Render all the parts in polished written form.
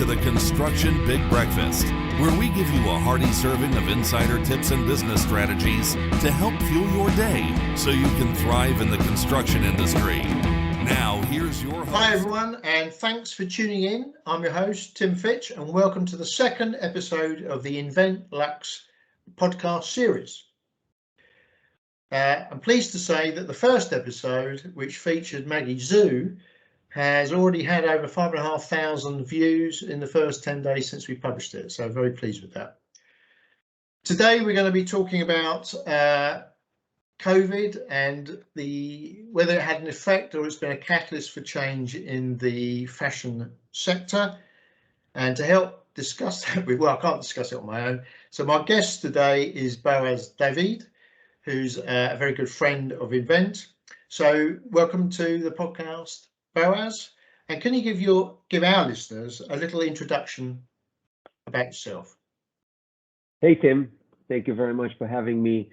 to the Construction Big Breakfast, where we give you a hearty serving of insider tips and business strategies to help fuel your day so you can thrive in the construction industry. Now, here's your host. Hi, everyone, and thanks for tuning in. I'm your host, Tim Fitch, and welcome to the second episode of the Invennt Luxe podcast series. I'm pleased to say that the first episode, which featured Maggie Zhu, has already had over 5,500 views in the first 10 days since we published it. So very pleased with that. Today, we're going to be talking about COVID and whether it had an effect or it's been a catalyst for change in the fashion sector. And to help discuss that I can't discuss it on my own. So my guest today is Boaz David, who's a very good friend of Invennt. So welcome to the podcast, Boaz. And can you give our listeners a little introduction about yourself? Hey, Tim. Thank you very much for having me.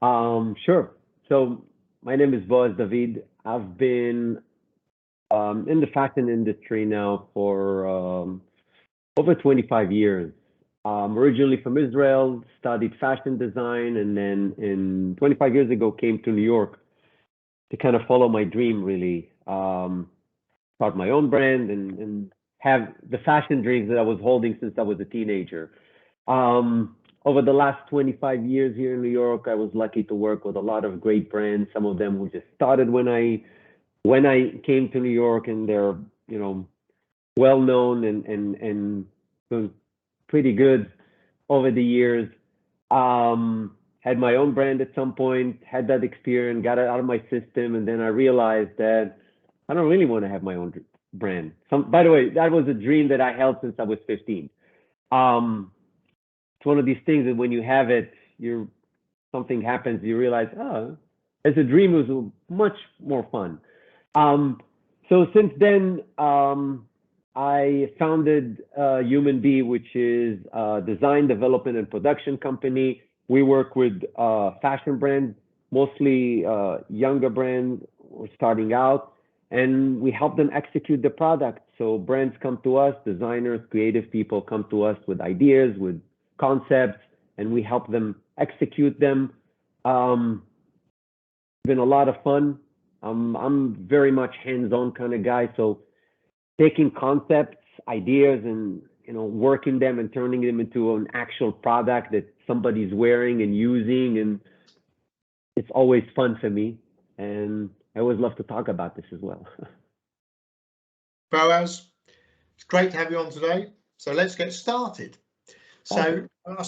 Sure. So my name is Boaz David. I've been in the fashion industry now for over 25 years. Originally from Israel, studied fashion design, and then 25 years ago came to New York to kind of follow my dream, really. Start my own brand and have the fashion dreams that I was holding since I was a teenager. Over the last 25 years here in New York, I was lucky to work with a lot of great brands. Some of them who just started when I came to New York, and they're well known and doing pretty good over the years. Had my own brand at some point, had that experience, got it out of my system, and then I realized that I don't really want to have my own brand. By the way, that was a dream that I held since I was 15. It's one of these things that when you have it, something happens, you realize, as a dream, it was much more fun. So since then, I founded Human Bee, which is a design, development, and production company. We work with fashion brands, mostly younger brands or starting out, and we help them execute the product. So brands come to us, designers, creative people come to us with ideas, with concepts, and we help them execute them. Been a lot of fun. I'm very much hands-on kind of guy, so taking concepts, ideas, and working them and turning them into an actual product that somebody's wearing and using, and it's always fun for me. And I always love to talk about this as well. Boaz, it's great to have you on today. So let's get started. So I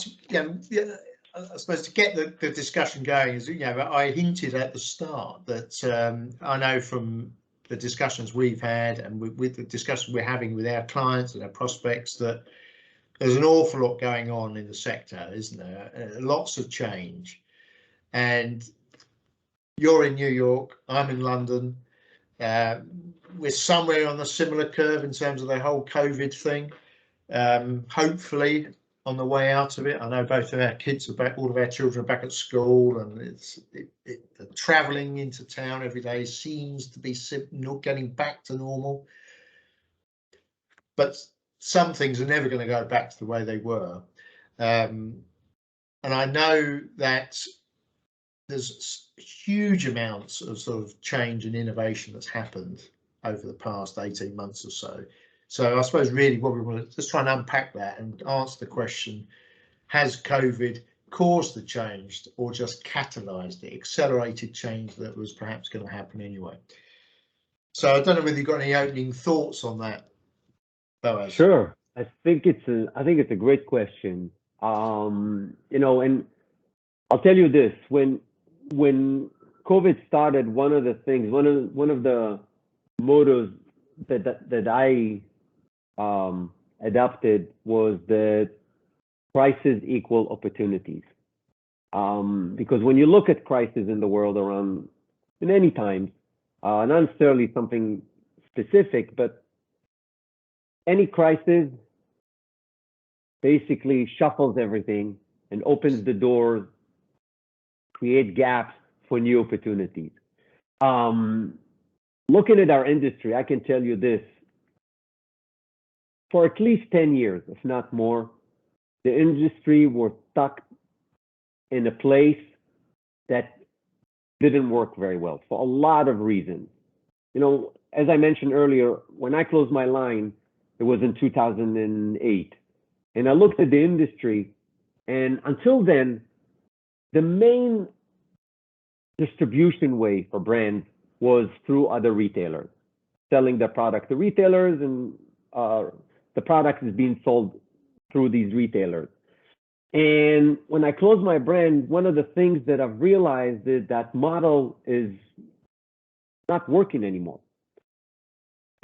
suppose to get the discussion going, is I hinted at the start that I know from the discussions we've had and with the discussion we're having with our clients and our prospects that there's an awful lot going on in the sector, isn't there? Lots of change. And you're in New York, I'm in London. We're somewhere on a similar curve in terms of the whole COVID thing. Hopefully on the way out of it. I know both of our kids are back, all of our children are back at school, and the traveling into town every day seems to be not getting back to normal. But some things are never going to go back to the way they were. And I know that there's huge amounts of sort of change and innovation that's happened over the past 18 months or so. So I suppose really what we want to just try and unpack that and answer the question, has COVID caused the change or just catalyzed it, accelerated change that was perhaps going to happen anyway? So I don't know whether you've got any opening thoughts on that, Boaz. Sure. I think it's a great question. And I'll tell you this, when COVID started, one of the mottos that I adopted was that crises equal opportunities. Because when you look at crises in the world around in any times, not necessarily something specific, but any crisis basically shuffles everything and opens the doors, create gaps for new opportunities. Looking at our industry, I can tell you this. for at least 10 years, if not more, the industry was stuck in a place that didn't work very well for a lot of reasons. As I mentioned earlier, when I closed my line, it was in 2008. And I looked at the industry, and until then, the main distribution way for brands was through other retailers, selling their product to retailers, and the product is being sold through these retailers. And when I closed my brand, one of the things that I've realized is that model is not working anymore,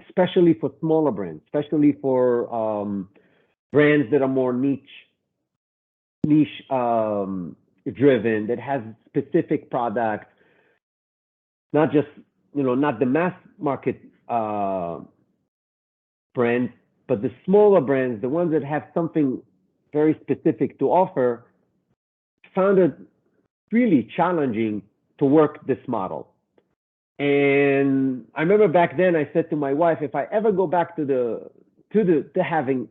especially for smaller brands, especially for brands that are more niche driven, that has specific products, not just, not the mass market brands, but the smaller brands, the ones that have something very specific to offer, found it really challenging to work this model. And I remember back then I said to my wife, if I ever go back to having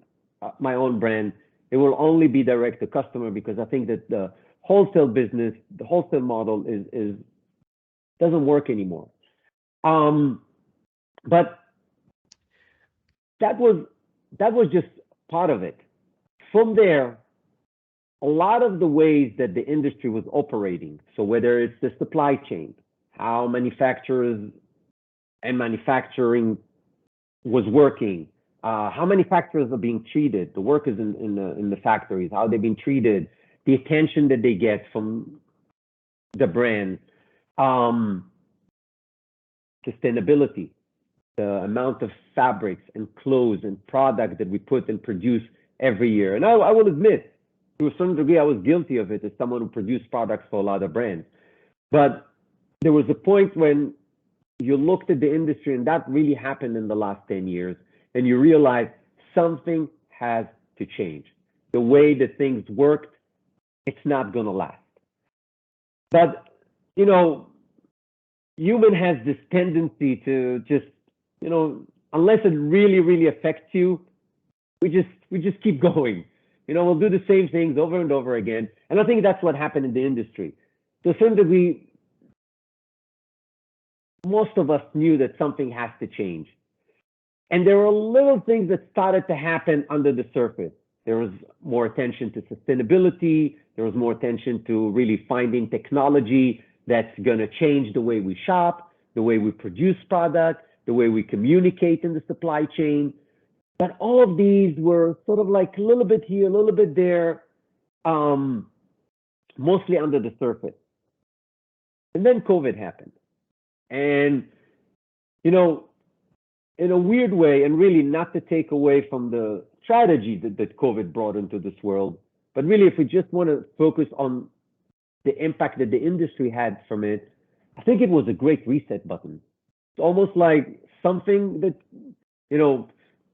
my own brand, it will only be direct to customer, because I think that the wholesale business, the wholesale model is doesn't work anymore. But that was just part of it. From there, a lot of the ways that the industry was operating, so whether it's the supply chain, how manufacturers and manufacturing was working, how manufacturers are being treated, the workers in the factories, how they've been treated, the attention that they get from the brand, sustainability, the amount of fabrics and clothes and product that we put and produce every year. And I will admit, to a certain degree, I was guilty of it as someone who produced products for a lot of brands. But there was a point when you looked at the industry, and that really happened in the last 10 years, and you realize something has to change. The way that things worked, it's not going to last. But, human has this tendency to just, unless it really, really affects you, we just keep going. We'll do the same things over and over again. And I think that's what happened in the industry. To a certain degree, most of us knew that something has to change. And there were little things that started to happen under the surface. There was more attention to sustainability. There was more attention to really finding technology that's going to change the way we shop, the way we produce product, the way we communicate in the supply chain. But all of these were sort of like a little bit here, a little bit there, mostly under the surface. And then COVID happened. And, in a weird way, and really not to take away from the strategy that COVID brought into this world, but really if we just want to focus on the impact that the industry had from it, I think it was a great reset button. It's almost like something that,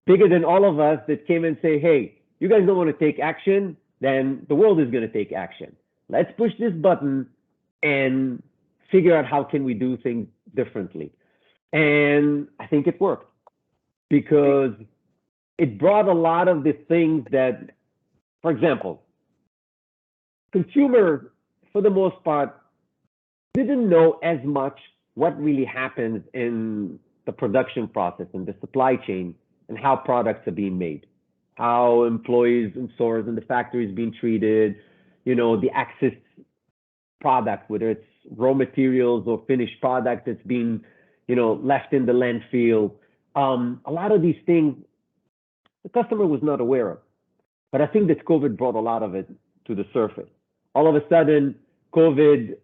bigger than all of us, that came and say, hey, you guys don't want to take action, then the world is going to take action. Let's push this button and figure out how can we do things differently. And I think it worked, because it brought a lot of the things that, for example, consumers, for the most part, didn't know as much what really happens in the production process and the supply chain, and how products are being made, how employees and stores in the factories being treated, the access product, whether it's raw materials or finished product that's being, left in the landfill. A lot of these things the customer was not aware of. But I think that COVID brought a lot of it to the surface. All of a sudden, COVID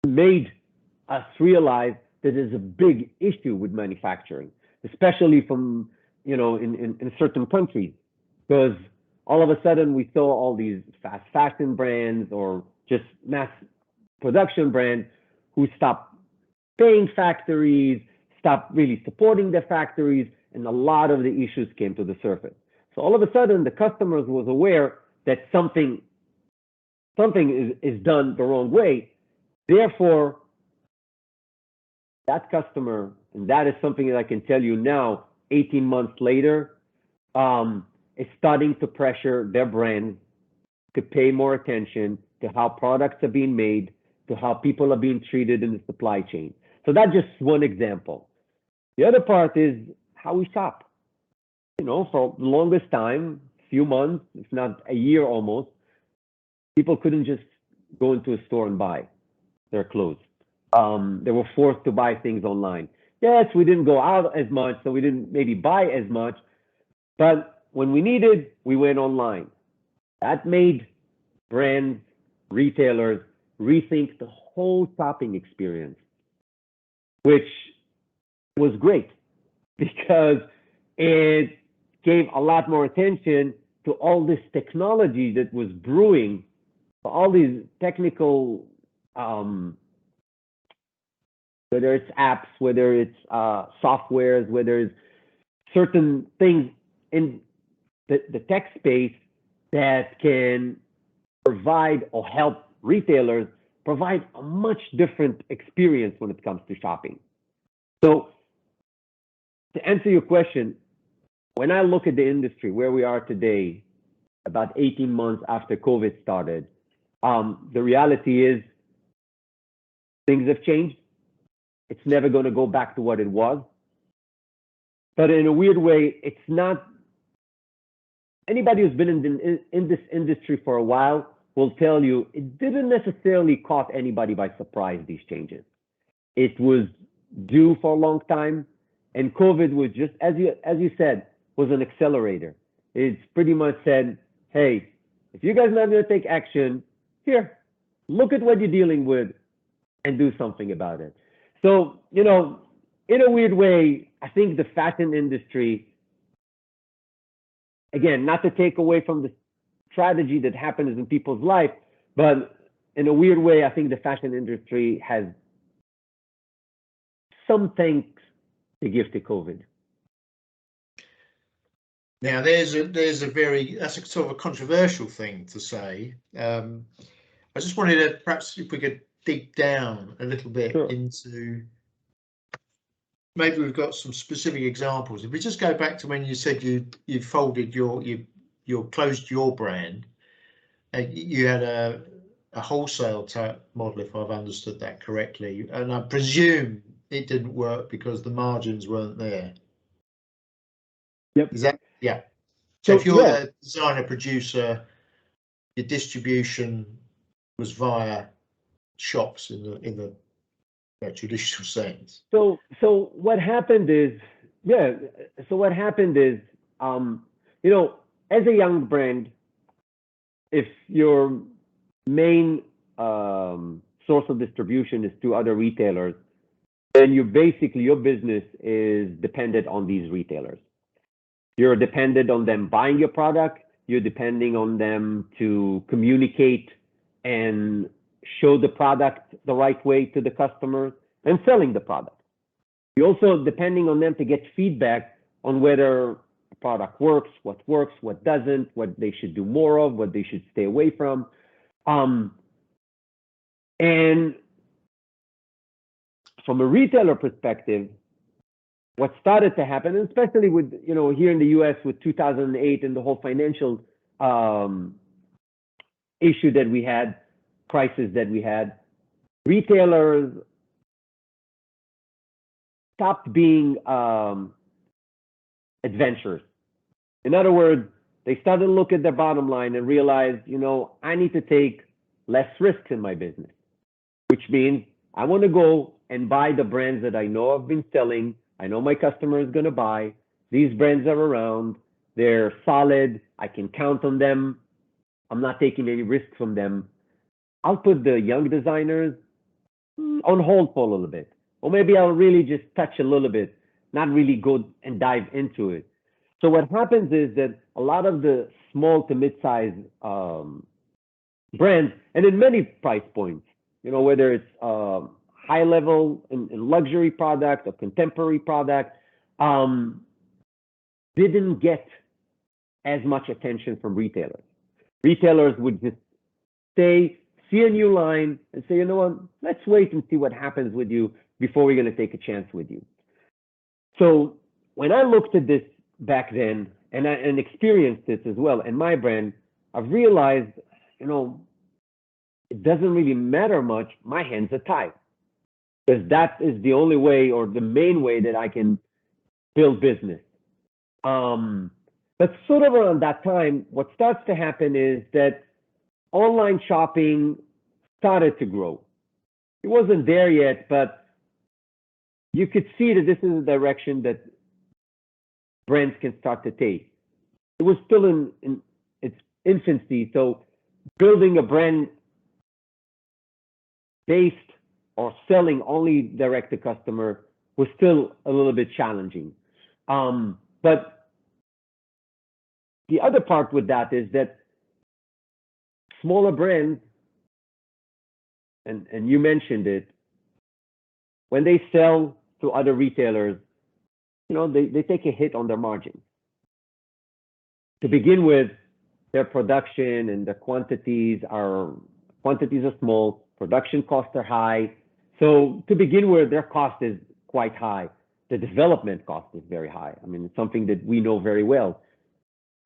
made us realize that there's a big issue with manufacturing, especially from, in certain countries, because all of a sudden we saw all these fast fashion brands or just mass production brands who stopped paying factories, stopped really supporting their factories, and a lot of the issues came to the surface. So all of a sudden, the customers was aware that something is done the wrong way. Therefore, that customer, and that is something that I can tell you now, 18 months later, is starting to pressure their brand to pay more attention to how products are being made, to how people are being treated in the supply chain. So that's just one example. The other part is how we shop. You know, for the longest time, few months, if not a year almost, people couldn't just go into a store and buy their clothes. They were forced to buy things online. Yes, we didn't go out as much, so we didn't maybe buy as much, but when we needed, we went online. That made brands, retailers rethink the whole shopping experience, which was great because it gave a lot more attention to all this technology that was brewing, all these technical, whether it's apps, whether it's softwares, whether it's certain things in the tech space that can provide or help retailers provide a much different experience when it comes to shopping. So to answer your question, when I look at the industry, where we are today, about 18 months after COVID started, the reality is things have changed. It's never going to go back to what it was. But in a weird way, it's not. Anybody who's been in this industry for a while will tell you it didn't necessarily caught anybody by surprise, these changes. It was due for a long time. And COVID was just, as you said, was an accelerator. It's pretty much said, hey, if you guys are not going to take action, here, look at what you're dealing with and do something about it. So, you know, in a weird way, I think the fashion industry, again, not to take away from the tragedy that happens in people's life, but in a weird way, I think the fashion industry has some thanks to give to COVID. Now, that's a sort of a controversial thing to say. I just wanted to perhaps if we could dig down a little bit into, maybe we've got some specific examples. If we just go back to when you said you folded you closed your brand, you had a wholesale type model, if I've understood that correctly, and I presume it didn't work because the margins weren't there. Yep. Is that, yeah. So if you're a designer producer, your distribution was via shops in the traditional sense. So what happened is, you know, as a young brand, if your main source of distribution is to other retailers, then your business is dependent on these retailers. You're dependent on them buying your product. You're depending on them to communicate and show the product the right way to the customers and selling the product. You're also depending on them to get feedback on whether the product works, what doesn't, what they should do more of, what they should stay away from. And from a retailer perspective, what started to happen, and especially with, you know, here in the US with 2008 and the whole financial issue that we had, crisis that we had, retailers stopped being adventurers. In other words, they started to look at their bottom line and realized, you know, I need to take less risks in my business, which means I want to go and buy the brands that I know I've been selling. I know my customer is going to buy. These brands are around. They're solid. I can count on them. I'm not taking any risk from them. I'll put the young designers on hold for a little bit. Or maybe I'll really just touch a little bit, not really go and dive into it. So what happens is that a lot of the small to mid-size brands, and in many price points, you know, whether it's high level in luxury product or contemporary product, didn't get as much attention from retailers. Retailers would just see a new line and say, you know what, let's wait and see what happens with you before we're going to take a chance with you. So when I looked at this back then and experienced this as well in my brand, I've realized, it doesn't really matter much. My hands are tied, because that is the only way, or the main way, that I can build business. But sort of around that time, what starts to happen is that online shopping started to grow. It wasn't there yet, but you could see that this is a direction that brands can start to take. It was still in its infancy, so building a brand based or selling only direct to customer was still a little bit challenging. But the other part with that is that smaller brands, and you mentioned it, when they sell to other retailers, they take a hit on their margins. To begin with, their production and the quantities are small, production costs are high. So to begin with, their cost is quite high. The development cost is very high. I mean, it's something that we know very well.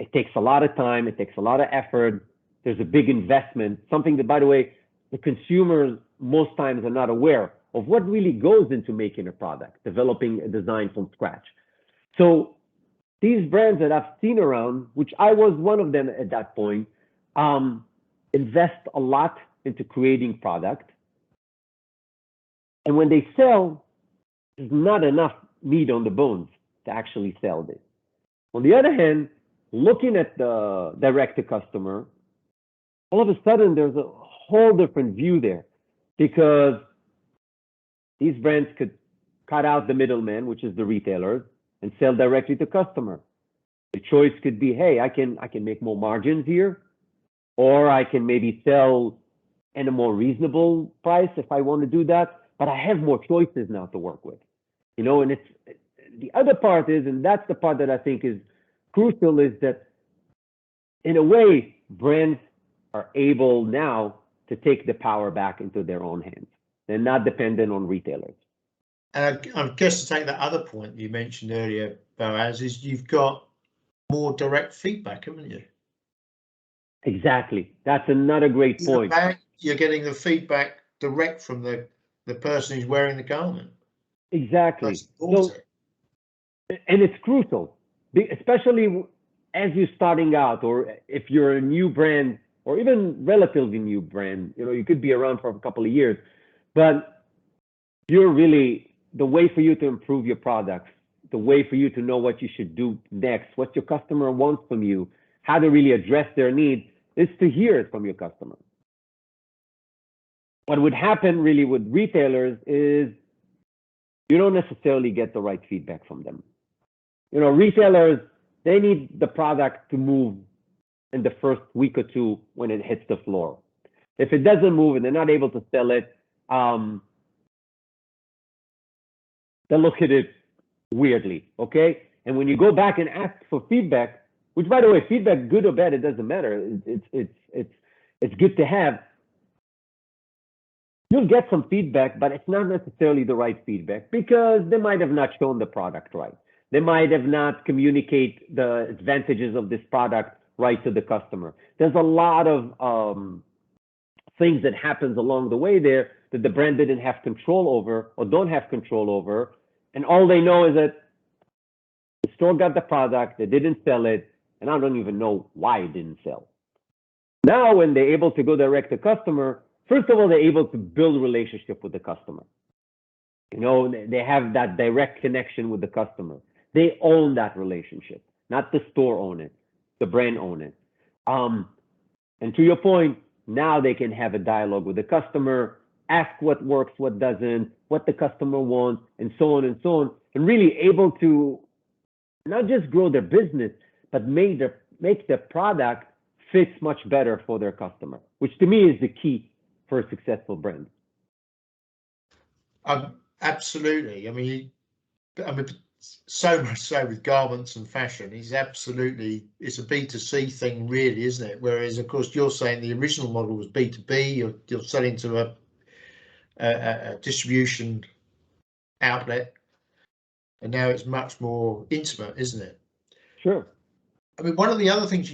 It takes a lot of time, it takes a lot of effort. There's a big investment, something that, by the way, the consumers most times are not aware of what really goes into making a product, developing a design from scratch. So these brands that I've seen around, which I was one of them at that point, invest a lot into creating product. And when they sell, there's not enough meat on the bones to actually sell this. On the other hand, looking at the direct to customer, all of a sudden there's a whole different view there, because these brands could cut out the middleman, which is the retailers, and sell directly to customer. The choice could be, hey, I can make more margins here, or I can maybe sell at a more reasonable price if I want to do that, but I have more choices now to work with. And it's the other part is, and that's the part that I think is crucial, is that in a way, brands are able now to take the power back into their own hands. They're not dependent on retailers. And I guess to take that other point you mentioned earlier, Boaz, is you've got more direct feedback, haven't you? Exactly. That's another great point. You're getting the feedback direct from the person who's wearing the garment. Exactly. So, and it's crucial, especially as you're starting out, or if you're a new brand, or even relatively new brand. You could be around for a couple of years, but you're really, the way for you to improve your products, the way for you to know what you should do next, what your customer wants from you, how to really address their needs, is to hear it from your customer. What would happen really with retailers is you don't necessarily get the right feedback from them. Retailers, they need the product to move in the first week or two when it hits the floor. If it doesn't move and they're not able to sell it, they look at it weirdly, okay? And when you go back and ask for feedback, which, by the way, feedback, good or bad, it doesn't matter. It's good to have. You'll get some feedback, but it's not necessarily the right feedback, because they might have not shown the product right. They might have not communicated the advantages of this product right to the customer. There's a lot of things that happens along the way there that the brand didn't have control over, or don't have control over, and all they know is that the store got the product, they didn't sell it, and I don't even know why it didn't sell. Now, when they're able to go direct to customer, first of all, they're able to build a relationship with the customer. They have that direct connection with the customer. They own that relationship, not the store own it, the brand own it. And to your point, now they can have a dialogue with the customer, ask what works, what doesn't, what the customer wants, and so on and so on, and really able to not just grow their business, but make the product fits much better for their customer, which to me is the key for a successful brand. Absolutely. I mean, so much so with garments and fashion, it's a B2C thing, really, isn't it? Whereas, of course, you're saying the original model was B2B. You're selling to a distribution outlet, and now it's much more intimate, isn't it? Sure. I mean, one of the other things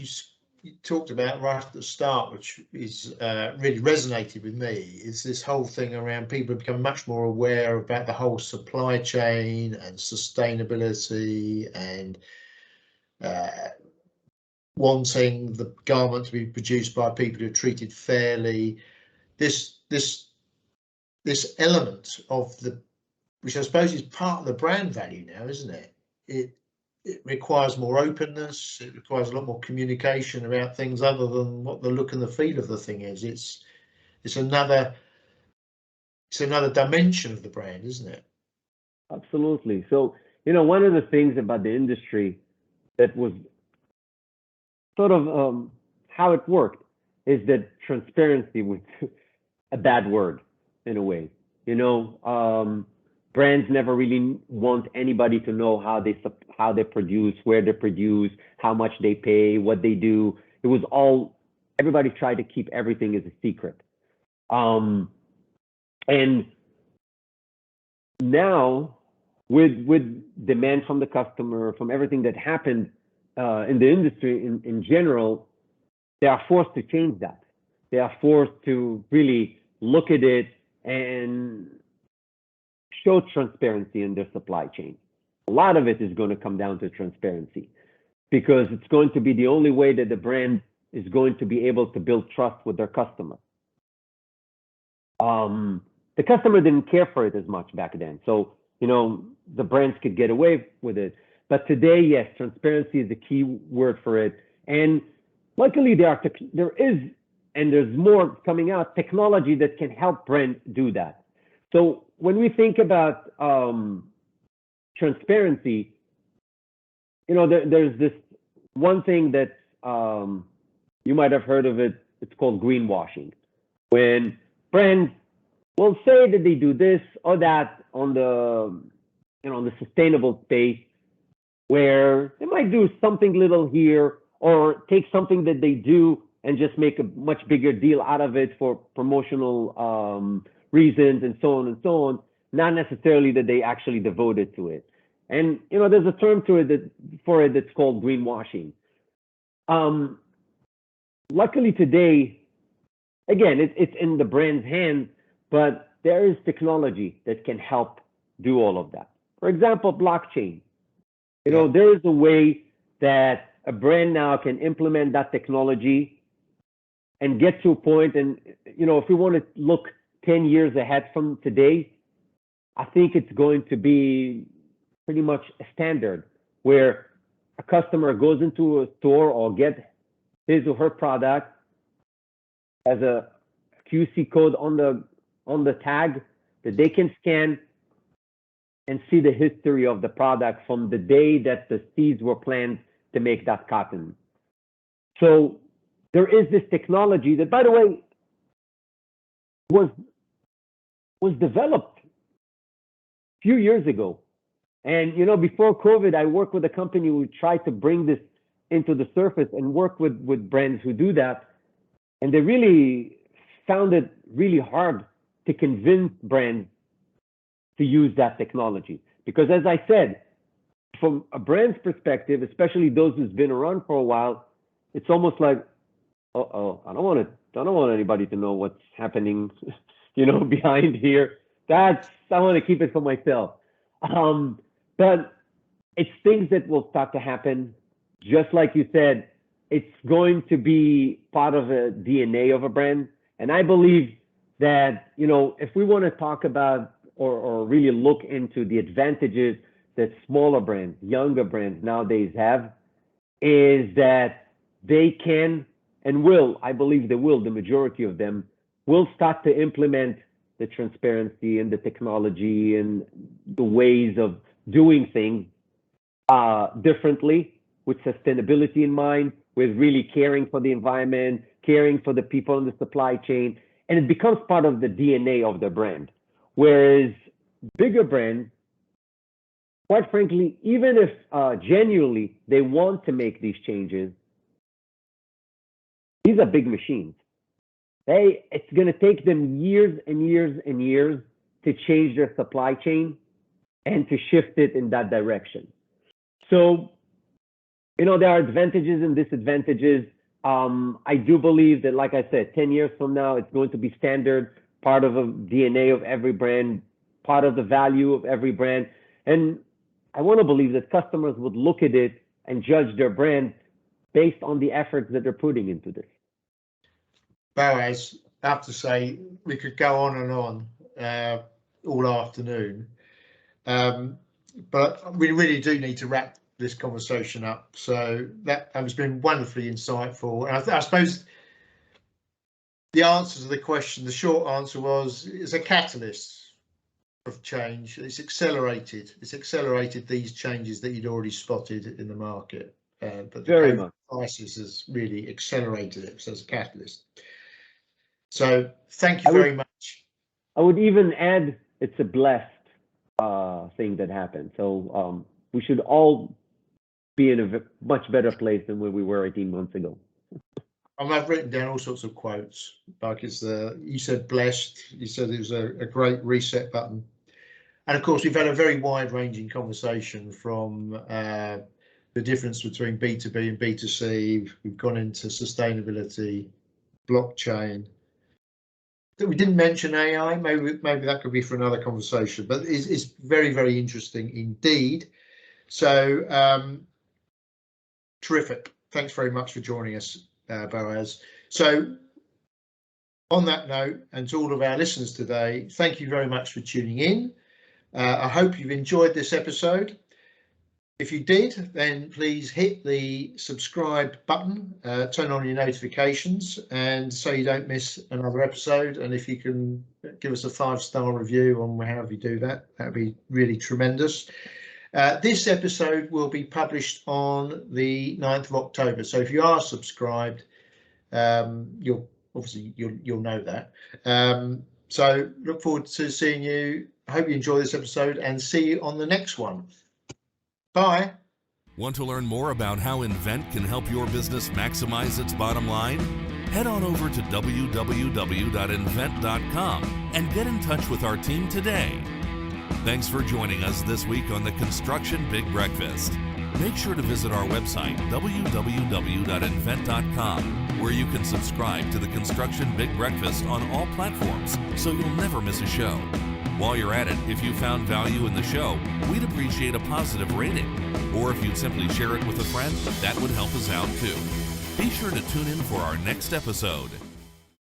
you talked about right at the start, which is really resonated with me, is this whole thing around people become much more aware about the whole supply chain and sustainability and wanting the garment to be produced by people who are treated fairly. This element of which I suppose is part of the brand value now, isn't it? It requires more openness. It requires a lot more communication about things other than what the look and the feel of the thing is. It's another dimension of the brand, isn't it? Absolutely. So, one of the things about the industry that was sort of how it worked is that transparency was a bad word in a way. Brands never really want anybody to know how they produce, where they produce, how much they pay, what they do. It was all, everybody tried to keep everything as a secret. And now with demand from the customer, from everything that happened in the industry in general, they are forced to change that. They are forced to really look at it and show transparency in their supply chain. A lot of it is going to come down to transparency, because it's going to be the only way that the brand is going to be able to build trust with their customer. The customer didn't care for it as much back then, so the brands could get away with it. But today, yes, transparency is the key word for it. And luckily, there is, and there's more coming out, technology that can help brands do that. So when we think about transparency, there's this one thing that you might have heard of it. It's called greenwashing. When brands will say that they do this or that on the sustainable space, where they might do something little here or take something that they do and just make a much bigger deal out of it for promotional reasons and so on, not necessarily that they actually devoted to it. And there's a term to it for it that's called greenwashing. Luckily today, again, it's in the brand's hands, but there is technology that can help do all of that. For example, blockchain. There is a way that a brand now can implement that technology and get to a point. And if we want to look 10 years ahead from today, I think it's going to be pretty much a standard where a customer goes into a store or get his or her product, has a QC code on the tag that they can scan and see the history of the product from the day that the seeds were planted to make that cotton. So there is this technology that, by the way, was developed a few years ago. And before COVID, I worked with a company who tried to bring this into the surface and work with brands who do that. And they really found it really hard to convince brands to use that technology. Because as I said, from a brand's perspective, especially those who's been around for a while, it's almost like, I don't want anybody to know what's happening, behind here. I want to keep it for myself. But it's things that will start to happen. Just like you said, it's going to be part of the DNA of a brand. And I believe that, if we want to talk about or really look into the advantages that smaller brands, younger brands nowadays have, is that they can and will, I believe they will, the majority of them, will start to implement the transparency and the technology and the ways of doing things differently, with sustainability in mind, with really caring for the environment, caring for the people in the supply chain, and it becomes part of the DNA of the brand. Whereas bigger brands, quite frankly, even if genuinely they want to make these changes, these are big machines. It's going to take them years and years and years to change their supply chain and to shift it in that direction. So, there are advantages and disadvantages. I do believe that, like I said, 10 years from now, it's going to be standard, part of a DNA of every brand, part of the value of every brand. And I want to believe that customers would look at it and judge their brand based on the efforts that they're putting into this. Boaz, I have to say, we could go on and on all afternoon, but we really do need to wrap this conversation up. So that has been wonderfully insightful. And I suppose the answer to the question, the short answer was, it's a catalyst of change. It's accelerated these changes that you'd already spotted in the market. But the COVID crisis has really accelerated it, so it's a catalyst. So thank you very much. I would even add, it's a blessed thing that happened. So we should all be in a much better place than where we were 18 months ago. I've written down all sorts of quotes, like you said blessed, you said it was a great reset button. And of course, we've had a very wide-ranging conversation from the difference between B2B and B2C. We've gone into sustainability, blockchain. We didn't mention AI. Maybe that could be for another conversation, but it's very, very interesting indeed. So terrific. Thanks very much for joining us, Boaz. So on that note, and to all of our listeners today, thank you very much for tuning in. I hope you've enjoyed this episode. If you did, then please hit the subscribe button, turn on your notifications, and so you don't miss another episode. And if you can give us a 5-star review on however you do that, that'd be really tremendous. This episode will be published on the 9th of October. So if you are subscribed, you'll know that. So look forward to seeing you. I hope you enjoy this episode and see you on the next one. Bye. Want to learn more about how Invennt can help your business maximize its bottom line? Head on over to www.inventt.com and get in touch with our team today. Thanks for joining us this week on the Construction Big Breakfast. Make sure to visit our website, www.inventt.com, where you can subscribe to the Construction Big Breakfast on all platforms so you'll never miss a show. While you're at it, if you found value in the show, we'd appreciate a positive rating. Or if you'd simply share it with a friend, that would help us out too. Be sure to tune in for our next episode.